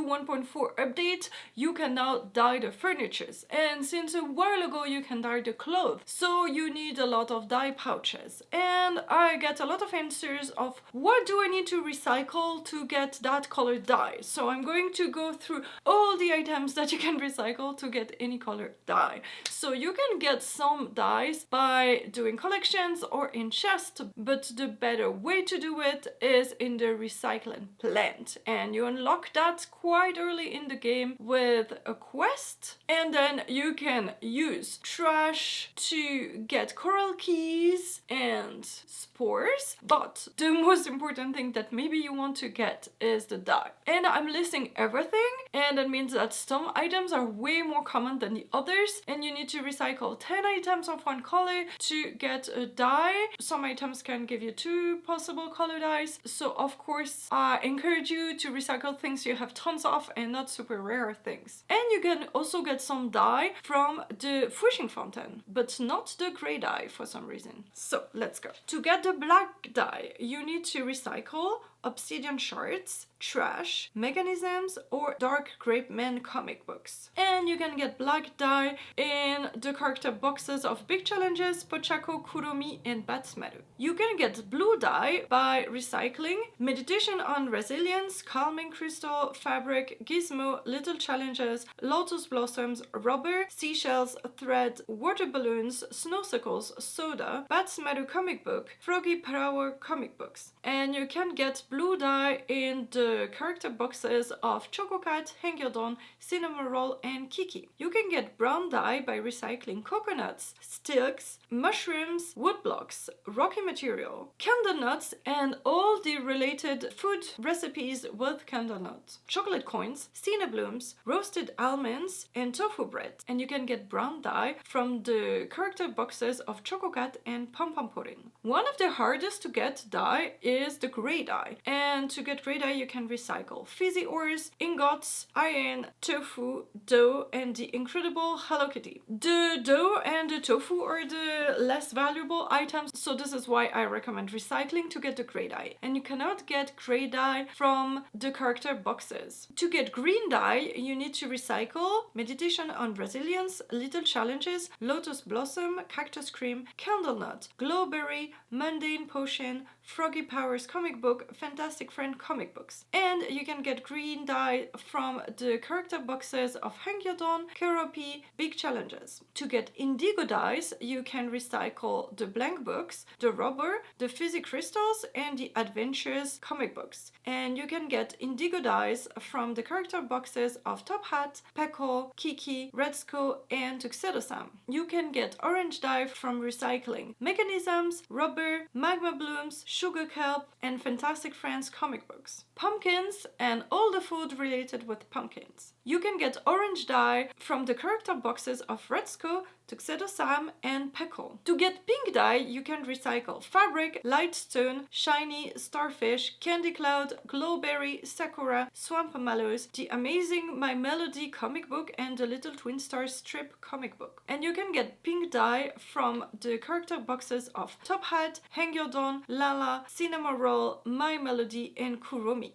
1.4 update, you can now dye the furnitures. And since a while ago you can dye the clothes, so you need a lot of dye pouches. And I get a lot of answers of what do I need to recycle to get that color dye. So I'm going to go through all the items that you can recycle to get any color dye. So you can get some dyes by doing collections or in chests, but the better way to do it is in the recycling plant, and you unlock that quite early in the game with a quest, and then you can use trash to get coral keys and spores, but the most important thing that maybe you want to get is the dye. And I'm listing everything, and that means that some items are way more common than the others, and you need to recycle 10 items of one color to get a dye. Some items can give you 2 possible color dyes, so of course I encourage you to recycle things you have tons of and not super rare things. And you can also get some dye from the fishing fountain, but not the gray dye for some reason. So let's go. To get the black dye, you need to recycle obsidian shards, trash, mechanisms, or dark grape man comic books. And you can get black dye in the character boxes of Big Challenges, Pochako, Kuromi, and Batsmaru. You can get blue dye by recycling Meditation on Resilience, Calming Crystal, Fabric, Gizmo, Little Challenges, Lotus Blossoms, Rubber, Seashells, Thread, Water Balloons, Snowsickles, Soda, Batsmaru comic book, Froggy Power comic books. And you can get blue dye in the character boxes of Chococat, Hangyodon, Cinnamon Roll, and Kiki. You can get brown dye by recycling coconuts, stilks, mushrooms, wood blocks, rocky material, candle nuts, and all the related food recipes with candle nuts, chocolate coins, blooms, roasted almonds, and tofu bread. And you can get brown dye from the character boxes of Chococat and Pom Pom Pudding. One of the hardest to get dye is the gray dye. And to get gray dye, you can recycle fizzy ores, ingots, iron, tofu, dough, and the incredible Hello Kitty. The dough and the tofu are the less valuable items, so this is why I recommend recycling to get the gray dye. And you cannot get gray dye from the character boxes. To get green dye, you need to recycle Meditation on Resilience, Little Challenges, Lotus Blossom, Cactus Cream, Candle Nut, Glowberry, Mundane Potion, Froggy Powers comic book, Fantastic Friend comic books. And you can get green dye from the character boxes of Hangyodon, Keropi, Big Challenges. To get indigo dyes, you can recycle the blank books, the rubber, the fizzy crystals, and the adventures comic books. And you can get indigo dyes from the character boxes of Top Hat, Peko, Kiki, Redsko, and Tuxedo Sam. You can get orange dye from recycling mechanisms, rubber, magma blooms, sugar kelp, and Fantastic Friends comic books, pumpkins, and all the food related with pumpkins. You can get orange dye from the character boxes of Redsko, Tuxedo Sam, and Peko. To get pink dye, you can recycle fabric, lightstone, shiny, starfish, candy cloud, glowberry, sakura, swamp mallows, the amazing My Melody comic book, and the Little Twin Stars strip comic book. And you can get pink dye from the character boxes of Top Hat, Hangyodon, Lala, Cinnamon Roll, My Melody, and Kuromi.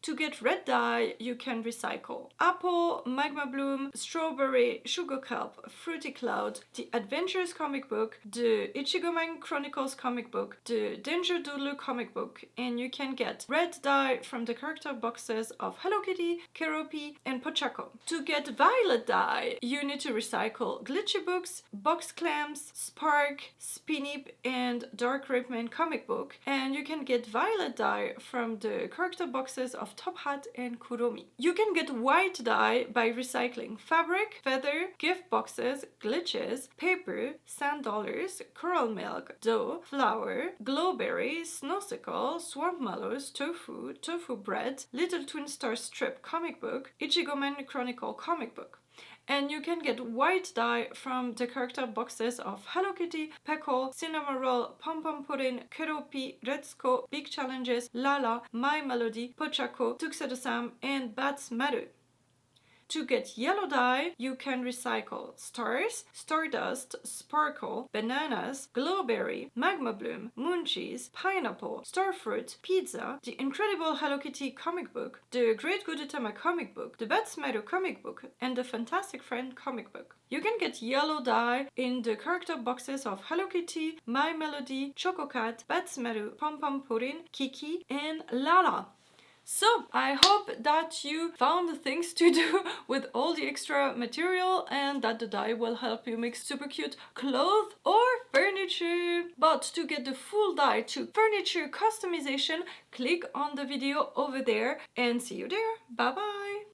To get red dye, you can recycle apple, magma bloom, strawberry, sugar kelp, fruity cloud, the Adventures comic book, the Ichigoman Chronicles comic book, the Danger Doodle comic book, and you can get red dye from the character boxes of Hello Kitty, Keropi, and Pochako. To get violet dye, you need to recycle glitchy books, box clams, Spark, Spinip, and Dark Rapeman comic book, and you can get violet dye from the character boxes of Top Hat and Kuromi. You can get white dye by recycling fabric, feather, gift boxes, glitches, paper, sand dollars, coral milk, dough, flour, glowberry, snowsickle, swamp mallows, tofu, tofu bread, Little Twin Stars strip comic book, Ichigoman Chronicle comic book. And you can get white dye from the character boxes of Hello Kitty, Peko, Cinnamon Roll, Pom Pom Pudding, Keropi, Redsko, Big Challenges, Lala, My Melody, Pochako, Tuxedo Sam, and Batsmaru. To get yellow dye, you can recycle stars, stardust, sparkle, bananas, glowberry, magma bloom, moon cheese, pineapple, starfruit, pizza, the incredible Hello Kitty comic book, the Great Gudetama comic book, the Bats Meadow comic book, and the Fantastic Friend comic book. You can get yellow dye in the character boxes of Hello Kitty, My Melody, Choco Cat, Bats Meadow, Pom Pom Pudding, Kiki, and Lala. So, I hope that you found things to do with all the extra material and that the dye will help you make super cute clothes or furniture. But to get the full dye to furniture customization, click on the video over there and see you there. Bye bye!